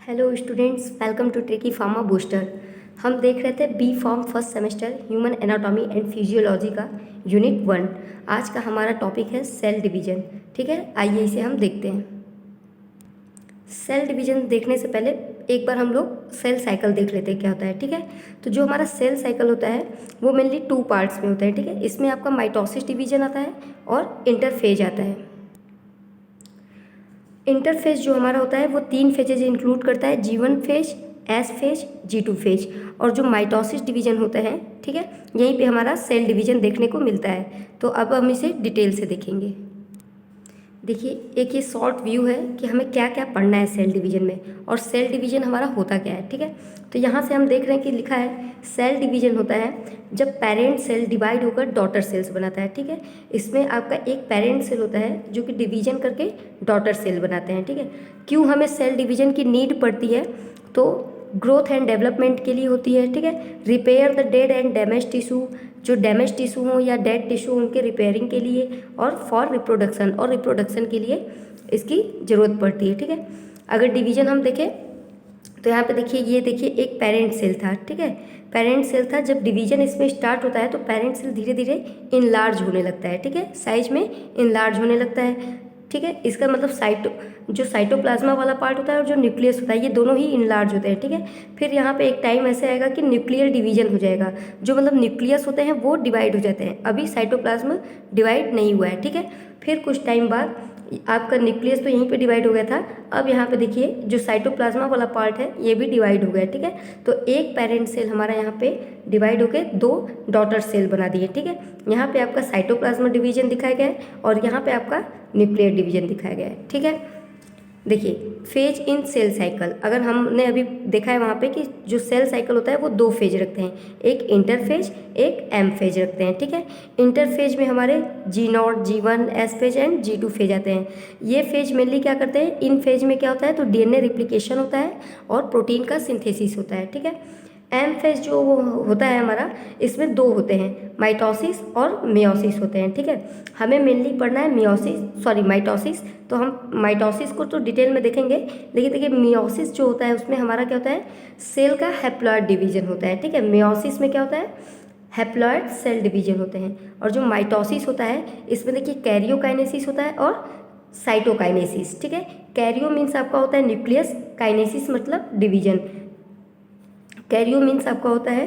Hello students, welcome to tricky pharma booster. हम देख रहे थे B pharm first semester human anatomy and physiology का यूनिट 1। आज का हमारा टॉपिक है सेल डिवीजन। ठीक है, आइए इसे हम देखते हैं। सेल डिवीजन देखने से पहले एक बार हम लोग सेल साइकिल देख लेते हैं क्या होता है। ठीक है, तो जो हमारा सेल साइकिल होता है वो मेनली 2 पार्ट्स में होता है। ठीक है, इसमें आपका माइटोसिस डिवीजन आता है और इंटरफेज आता है। इंटरफेज जो हमारा होता है वो 3 फेजेज इंक्लूड करता है, G1 phase, S phase, G2 phase. और जो माइटोसिस डिवीजन होता है, ठीक है, यहीं पे हमारा सेल डिवीजन देखने को मिलता है। तो अब हम इसे डिटेल से देखेंगे। देखिए, एक ये शॉर्ट व्यू है कि हमें क्या क्या पढ़ना है सेल डिवीजन में और सेल डिवीजन हमारा होता क्या है। ठीक है, तो यहाँ से हम देख रहे हैं कि लिखा है सेल डिवीजन होता है जब पेरेंट सेल डिवाइड होकर डॉटर सेल्स बनाता है। ठीक है, इसमें आपका एक पेरेंट सेल होता है जो कि डिवीजन करके डॉटर सेल बनाते हैं। ठीक है, क्यों हमें सेल डिवीजन की नीड पड़ती है? तो ग्रोथ एंड डेवलपमेंट के लिए होती है। ठीक है, repair the dead and damage tissue, जो डैमेज टिश्यू हो या डेड टिश्यू उनके रिपेयरिंग के लिए, और फॉर रिप्रोडक्शन, और रिप्रोडक्शन के लिए इसकी ज़रूरत पड़ती है। ठीक है, अगर डिवीजन हम देखें तो यहाँ पे देखिए, ये देखिए एक पेरेंट सेल था। ठीक है, पेरेंट सेल था। जब डिवीजन इसमें स्टार्ट होता है तो पेरेंट सेल धीरे धीरे इनलार्ज होने लगता है। ठीक है, साइज में इनलार्ज होने लगता है। ठीक है, इसका मतलब जो साइटोप्लाज्मा वाला पार्ट होता है और जो न्यूक्लियस होता है, ये दोनों ही इनलार्ज होते हैं। ठीक है, फिर यहाँ पे एक टाइम ऐसे आएगा कि न्यूक्लियर डिवीजन हो जाएगा। जो मतलब न्यूक्लियस होते हैं वो डिवाइड हो जाते हैं, अभी साइटोप्लाज्मा डिवाइड नहीं हुआ है। ठीक है, फिर कुछ टाइम बाद आपका न्यूक्लियस तो यहीं पे डिवाइड हो गया था, अब यहाँ पे देखिए जो साइटोप्लाज्मा वाला पार्ट है ये भी डिवाइड हो गया। ठीक है, तो एक पेरेंट सेल हमारा यहाँ पे डिवाइड होकर 2 डॉटर सेल बना दिए। ठीक है, यहाँ पे आपका साइटोप्लाज्मा डिवीजन दिखाया गया है और यहाँ पे आपका न्यूक्लियर डिवीजन दिखाया गया है। ठीक है, देखिए फेज इन सेल साइकिल, अगर हमने अभी देखा है वहाँ पे कि जो सेल साइकिल होता है वो 2 फेज रखते हैं, एक इंटरफेज, एक एम फेज रखते हैं। ठीक है, इंटरफेज में हमारे G0, G1, S phase and G2 phase आते हैं। ये फेज मेनली क्या करते हैं? इन फेज में क्या होता है तो DNA रिप्लिकेशन होता है और प्रोटीन का सिंथेसिस होता है। ठीक है, एम फेज जो वो होता है हमारा, इसमें 2 होते हैं, माइटोसिस और मियोसिस होते हैं। ठीक है, हमें मेनली पढ़ना है माइटोसिस। तो हम माइटोसिस को तो डिटेल में देखेंगे, लेकिन देखिए मियोसिस जो होता है उसमें हमारा क्या होता है, सेल का हैप्लॉइड डिवीजन होता है। ठीक है, मियोसिस में क्या होता है, हैप्लॉइड सेल डिवीजन होते हैं। और जो माइटोसिस होता है इसमें देखिए कैरियोकाइनेसिस होता है और साइटोकाइनेसिस। ठीक है, कैरियो मीन्स आपका होता है न्यूक्लियस, काइनेसिस मतलब डिवीजन। कैरियो मीन्स आपका होता है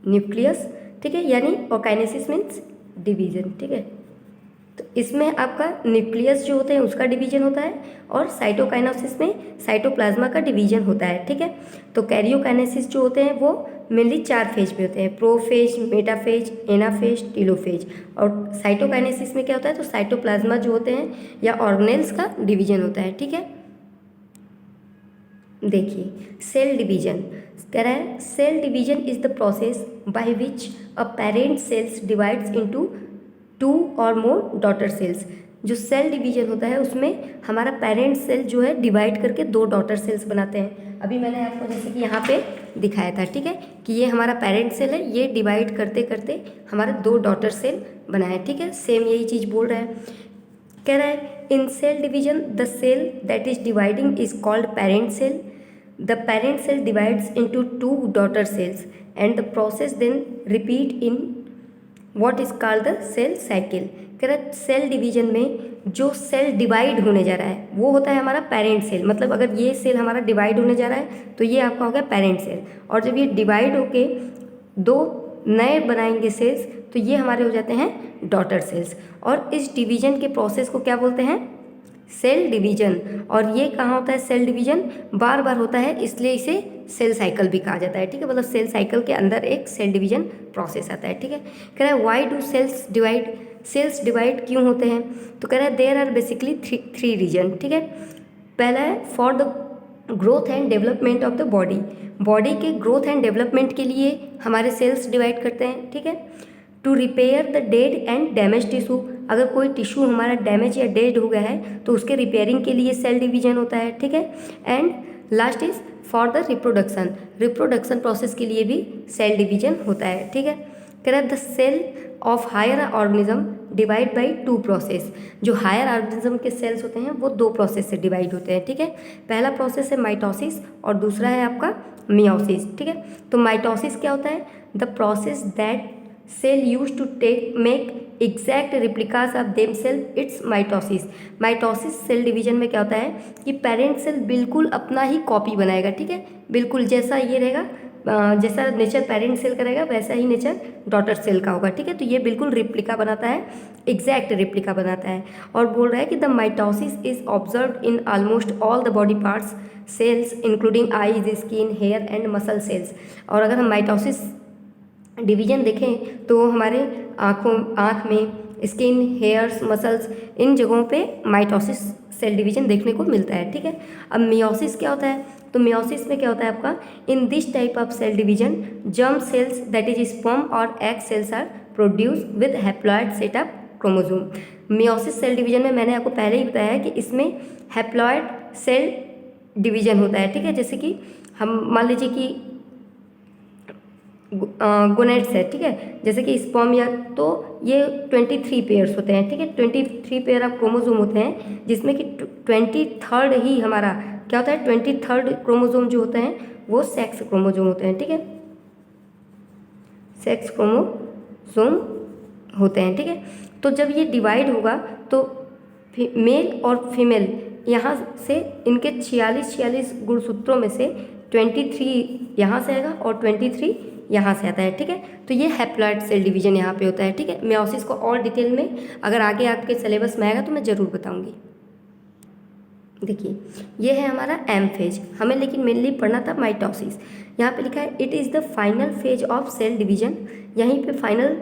न्यूक्लियस, ठीक है, यानी, और काइनेसिस मीन्स डिवीजन। ठीक है, तो इसमें आपका न्यूक्लियस जो होते हैं उसका डिवीजन होता है और साइटोकाइनेसिस में साइटोप्लाज्मा का डिवीजन होता है। ठीक है, तो कैरियोकाइनेसिस जो होते हैं वो मेनली 4 फेज में होते हैं, प्रोफेज, मेटाफेज, एनाफेज, टीलोफेज। और साइटोकाइनेसिस में क्या होता है तो साइटोप्लाज्मा जो होते हैं या ऑर्गेनेल्स का डिवीजन होता है। ठीक है, देखिए सेल डिवीजन कह रहा है, cell division is the process by which a parent cells divides into 2 और मोर डॉटर सेल्स। जो सेल डिवीजन होता है उसमें हमारा पेरेंट सेल जो है डिवाइड करके 2 डॉटर सेल्स बनाते हैं। अभी मैंने आपको जैसे कि यहाँ पे दिखाया था, ठीक है, कि ये हमारा पेरेंट सेल है, ये डिवाइड करते करते हमारा 2 डॉटर सेल बना है। ठीक है, सेम यही चीज़ बोल रहा है। कह रहा है in cell division the cell that is dividing is called parent cell. The parent cell divides into 2 daughter cells and the process then repeat in what is called the cell cycle। कह रहा है cell division में जो cell divide होने जा रहा है वो होता है हमारा पेरेंट सेल। मतलब अगर ये सेल हमारा डिवाइड होने जा रहा है तो ये आपका हो गया पेरेंट सेल, और जब ये डिवाइड होके 2 नए बनाएंगे सेल्स तो ये हमारे हो जाते हैं डॉटर सेल्स। और इस डिवीजन के प्रोसेस को क्या बोलते हैं? Cell division. और ये कहाँ होता है सेल डिवीजन? बार बार होता है, इसलिए इसे सेल साइकिल भी कहा जाता है। ठीक है, मतलब सेल साइकिल के अंदर एक सेल डिवीजन प्रोसेस आता है। ठीक है, कह रहा है why do cells divide, cells divide क्यों होते हैं? तो कह रहा है there are basically three reason. ठीक है, पहला है for the growth and development of the body, body के ग्रोथ एंड डेवलपमेंट के लिए हमारे सेल्स डिवाइड करते हैं। ठीक है, to repair the dead and damage tissue, अगर कोई टिश्यू हमारा डैमेज या डेड हो गया है तो उसके रिपेयरिंग के लिए सेल डिवीजन होता है। ठीक है, and last is for the reproduction, reproduction process के लिए भी सेल डिवीजन होता है। ठीक है, कह रहा है the cell of higher organism, divide by 2 process. जो हायर ऑर्गेनिज्म के सेल्स होते हैं वो 2 प्रोसेस से डिवाइड होते हैं, ठीक है। पहला प्रोसेस है माइटोसिस और दूसरा है आपका मियोसिस, ठीक है। तो माइटोसिस क्या होता है? The process that cell use to take make exact replicas of them self, it's mitosis. Mitosis cell division में क्या होता है कि पेरेंट सेल बिल्कुल अपना ही कॉपी बनाएगा, ठीक है। बिल्कुल जैसा ये रहेगा, जैसा नेचर पेरेंट सेल का रहेगा वैसा ही नेचर डॉटर सेल का होगा, ठीक है। तो ये बिल्कुल रिप्लिका बनाता है, एग्जैक्ट रिप्लिका बनाता है। और बोल रहा है कि the mitosis is observed in almost all the body parts cells including eyes, skin, hair and muscle cells. और अगर हम माइटोसिस डिवीजन देखें तो हमारे आँख में, स्किन, हेयर्स, मसल्स, इन जगहों पे माइटोसिस सेल डिवीजन देखने को मिलता है, ठीक है। अब मियोसिस क्या होता है? तो मियोसिस में क्या होता है आपका? In this type of cell division germ cells that is sperm और egg cells are produce with haploid set of chromosome. Meiosis cell division में मैंने आपको पहले ही बताया है कि इसमें हैप्लॉइड सेल डिवीजन होता है, ठीक है। जैसे कि हम मान लीजिए कि गोनेट्स है, ठीक है। जैसे कि स्पर्म या तो ये 23 पेयर्स होते हैं, ठीक है। 23 पेयर ऑफ क्रोमोसोम होते हैं जिसमें कि 23rd ही हमारा क्या होता है? 23rd क्रोमोसोम जो होते हैं वो सेक्स क्रोमोसोम होते हैं, ठीक है। सेक्स क्रोमोसोम होते हैं, ठीक है। तो जब ये डिवाइड होगा तो मेल और फीमेल यहाँ से इनके 46 गुणसूत्रों में से 23 यहाँ से आएगा और 23 यहाँ से आता है, ठीक है। तो ये हैप्लॉइड सेल डिवीजन यहाँ पे होता है, ठीक है। मियोसिस को और डिटेल में अगर आगे आपके सिलेबस में आएगा तो मैं ज़रूर बताऊँगी। देखिए ये है हमारा एम फेज, हमें लेकिन मेनली पढ़ना था माइटोसिस। यहाँ पे लिखा है it is the final phase of cell division. यहीं पे फाइनल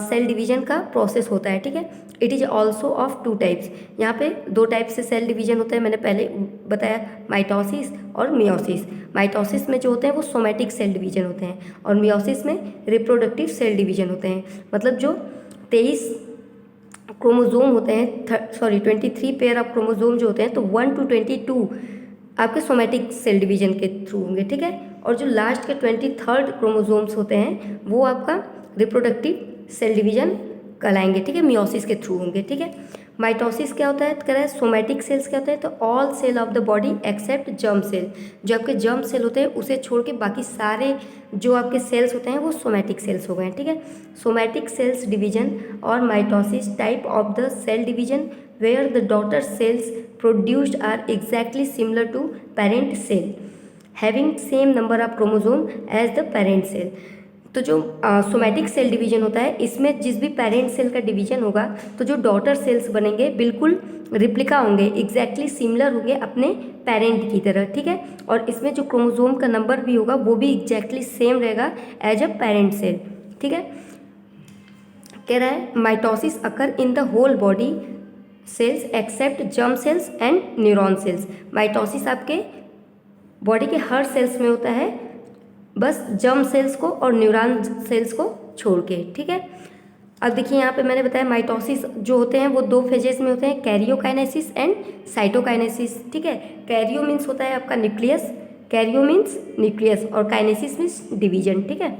सेल डिवीजन का प्रोसेस होता है, ठीक है। It is also of 2 types. यहाँ पे 2 टाइप से सेल डिवीजन होता है, मैंने पहले बताया, माइटोसिस और मियोसिस। माइटोसिस में जो होते हैं वो सोमैटिक सेल डिवीजन होते हैं और मियोसिस में रिप्रोडक्टिव सेल डिवीजन होते हैं। मतलब जो 23 क्रोमोसोम होते हैं, 23 पेयर ऑफ क्रोमोसोम जो होते हैं तो 1 to 22 आपके सोमैटिक सेल डिवीजन के थ्रू होंगे, ठीक है। और जो लास्ट के 23rd क्रोमोसोम्स होते हैं वो आपका रिप्रोडक्टिव सेल डिवीजन कहलाएंगे, ठीक है, मियोसिस के थ्रू होंगे, ठीक है। माइटोसिस क्या होता है? तो कह रहा है सोमैटिक सेल्स क्या होता है? तो all cell of the body except germ cell. जो आपके जर्म सेल होते हैं उसे छोड़ के बाकी सारे जो आपके सेल्स होते हैं वो सोमैटिक सेल्स हो गए, ठीक है। सोमैटिक सेल्स डिवीजन और mitosis type of the cell division where the daughter cells produced are exactly similar to parent cell having same number of chromosome as the parent cell. तो जो somatic cell division होता है इसमें जिस भी parent cell का division होगा तो जो डॉटर सेल्स बनेंगे बिल्कुल रिप्लिका होंगे, एग्जैक्टली सिमिलर होंगे अपने पेरेंट की तरह, ठीक है। और इसमें जो क्रोमोसोम का नंबर भी होगा वो भी एग्जैक्टली सेम रहेगा एज अ पेरेंट सेल, ठीक है। कह रहा है mitosis occur in the whole body cells except germ cells and neuron cells. Mitosis आपके बॉडी के हर सेल्स में होता है, बस जर्म सेल्स को और न्यूरॉन सेल्स को छोड़ के, ठीक है। अब देखिए यहाँ पे मैंने बताया माइटोसिस जो होते हैं वो 2 फेजेस में होते हैं, कैरियोकाइनेसिस एंड साइटोकाइनेसिस, ठीक है। कैरियो मीन्स होता है आपका न्यूक्लियस, कैरियो मीन्स न्यूक्लियस और काइनेसिस मीन्स डिवीजन, ठीक है,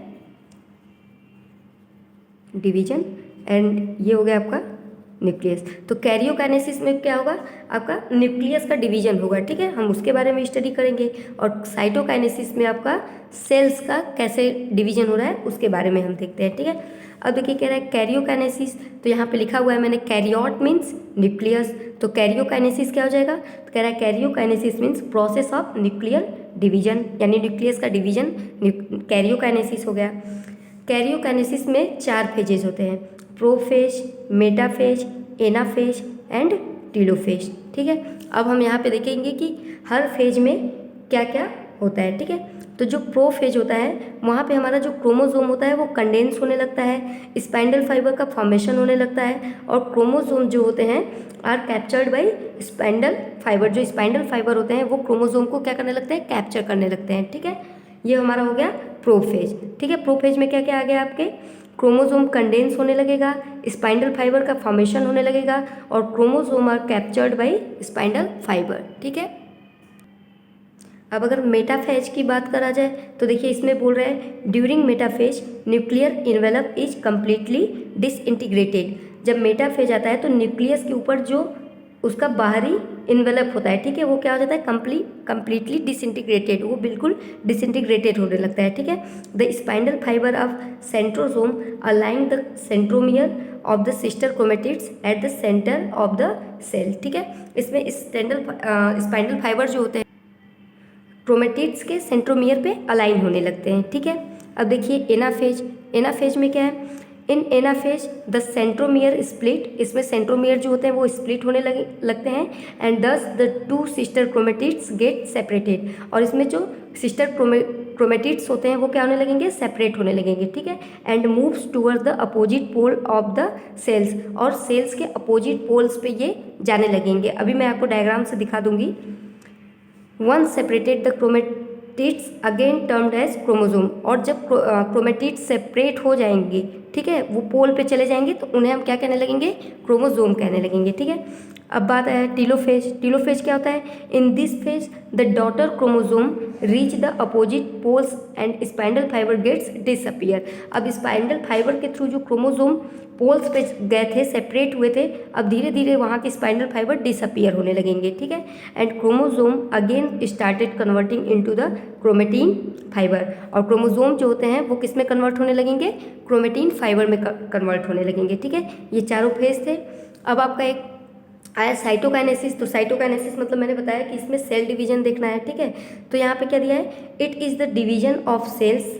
डिवीजन। एंड ये हो गया आपका न्यूक्लियस। तो कैरियोकाइनेसिस में क्या होगा? आपका न्यूक्लियस का डिवीजन होगा, ठीक है, हम उसके बारे में स्टडी करेंगे। और साइटोकाइनेसिस में आपका सेल्स का कैसे डिवीजन हो रहा है उसके बारे में हम देखते हैं, ठीक है। अब देखिए कह रहा है कैरियोकाइनेसिस, तो यहाँ पे लिखा हुआ है मैंने कैरियोट मीन्स न्यूक्लियस, तो कैरियोकाइनेसिस क्या हो जाएगा? तो कह रहा है karyokinesis means process of nuclear division, यानी न्यूक्लियस का डिवीजन कैरियोकाइनेसिस हो गया। कैरियोकाइनेसिस में 4 फेजेज होते हैं, prophase, metaphase, anaphase and telophase, ठीक है। अब हम यहाँ पे देखेंगे कि हर फेज में क्या क्या होता है, ठीक है। तो जो प्रोफेज होता है वहाँ पे हमारा जो क्रोमोसोम होता है वो कंडेंस होने लगता है, स्पाइंडल फाइबर का फॉर्मेशन होने लगता है और क्रोमोसोम जो होते हैं are captured by spindle fibre. जो स्पाइंडल फाइबर होते हैं वो क्रोमोसोम को क्या करने लगते हैं? कैप्चर करने लगते हैं, ठीक है। ये हमारा हो गया प्रोफेज, ठीक है। प्रोफेज में क्या क्या आ गया आपके? क्रोमोसोम कंडेंस होने लगेगा, स्पाइंडल फाइबर का फॉर्मेशन होने लगेगा और chromosome are captured by spindle fibre, ठीक है। अब अगर मेटाफेज की बात करा जाए तो देखिए इसमें बोल रहे हैं during metaphase nuclear envelope is completely disintegrated. जब मेटाफेज आता है तो न्यूक्लियस के ऊपर जो उसका बाहरी इन्वेलप होता है, ठीक है, वो क्या हो जाता है, कंप्लीटली डिसइंटीग्रेटेड, वो बिल्कुल डिसइंटीग्रेटेड होने लगता है, ठीक है। The spindle fibre of centrosome align the centromere of the sister chromatids at the centre of the cell, ठीक है। इसमें स्पाइंडल फाइबर जो होते हैं क्रोमेटिड्स के सेंट्रोमियर पे अलाइन होने लगते हैं, ठीक है। अब देखिए एनाफेज में क्या है, इन एनाफेज द सेंट्रोमियर स्प्लिट, इसमें सेंट्रोमियर जो होते हैं वो स्प्लिट होने लगते हैं, एंड दस the two sister chromatids get separated, और इसमें जो सिस्टर क्रोमेटिड्स होते हैं वो क्या होने लगेंगे, सेपरेट होने लगेंगे, ठीक है। And moves toward the opposite pole of the cells, और सेल्स के अपोजिट पोल्स पे ये जाने लगेंगे। अभी मैं आपको डायग्राम से दिखा दूंगी। Once separated the chromatids again termed as chromosome, और जब क्रोमेटिड्स सेपरेट हो जाएंगे, ठीक है, वो पोल पे चले जाएंगे तो उन्हें हम क्या कहने लगेंगे, क्रोमोसोम कहने लगेंगे, ठीक है। अब बात है टीलोफेज क्या होता है, in this phase the daughter chromosome reach the opposite poles and spindle fibre gets disappear. अब स्पाइंडल फाइबर के थ्रू जो क्रोमोसोम पोल्स पे गए थे, सेपरेट हुए थे, अब धीरे धीरे वहाँ के स्पाइंडल फाइबर डिसअपियर होने लगेंगे, ठीक है। And chromosome again started converting into the chromatin fibre, और क्रोमोसोम जो होते हैं वो किस में कन्वर्ट होने लगेंगे, क्रोमेटिन फाइबर में कन्वर्ट होने लगेंगे, ठीक है। ये चारों फेज थे। अब आपका एक आया साइटोकाइनेसिस। तो साइटोकाइनेसिस मतलब मैंने बताया कि इसमें सेल डिवीजन देखना है, ठीक है। तो यहाँ पे क्या दिया है, it is the division of cells,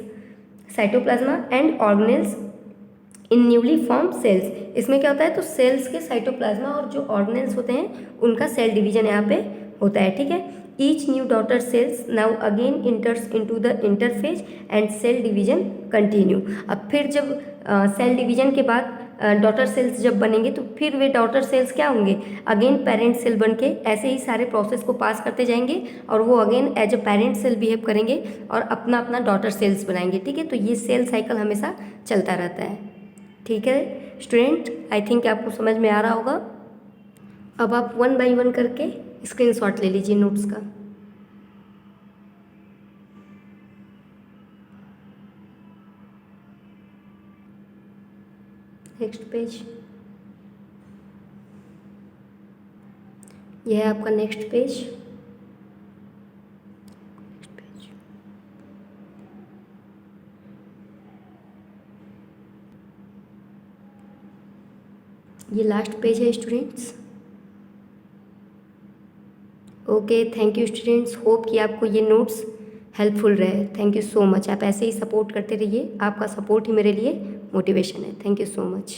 cytoplasm and organelles in newly form cells. इसमें क्या होता है, तो सेल्स के साइटोप्लाज्मा और जो ऑर्गेनेल्स होते हैं उनका सेल डिवीजन यहाँ पे होता है, ठीक है। Each new daughter cells now again enters into the interphase and cell division continue. अब फिर जब सेल डिवीजन के बाद डॉटर सेल्स जब बनेंगे तो फिर वे डॉटर सेल्स क्या होंगे, अगेन पेरेंट सेल बन के ऐसे ही सारे प्रोसेस को पास करते जाएंगे, और वो again as a parent cell behave करेंगे और अपना अपना डॉटर सेल्स बनाएंगे, ठीक है। तो ये सेल साइकिल हमेशा चलता रहता है, ठीक है स्टूडेंट। आई थिंक आपको समझ में आ रहा होगा। अब आप 1 बाय 1 करके स्क्रीनशॉट ले लीजिए नोट्स का। नेक्स्ट पेज, यह है आपका नेक्स्ट पेज। ये लास्ट पेज है students. Okay, thank you students, hope कि आपको ये नोट्स हेल्पफुल रहे। Thank you so much. आप ऐसे ही सपोर्ट करते रहिए, आपका सपोर्ट ही मेरे लिए मोटिवेशन है। Thank you so much.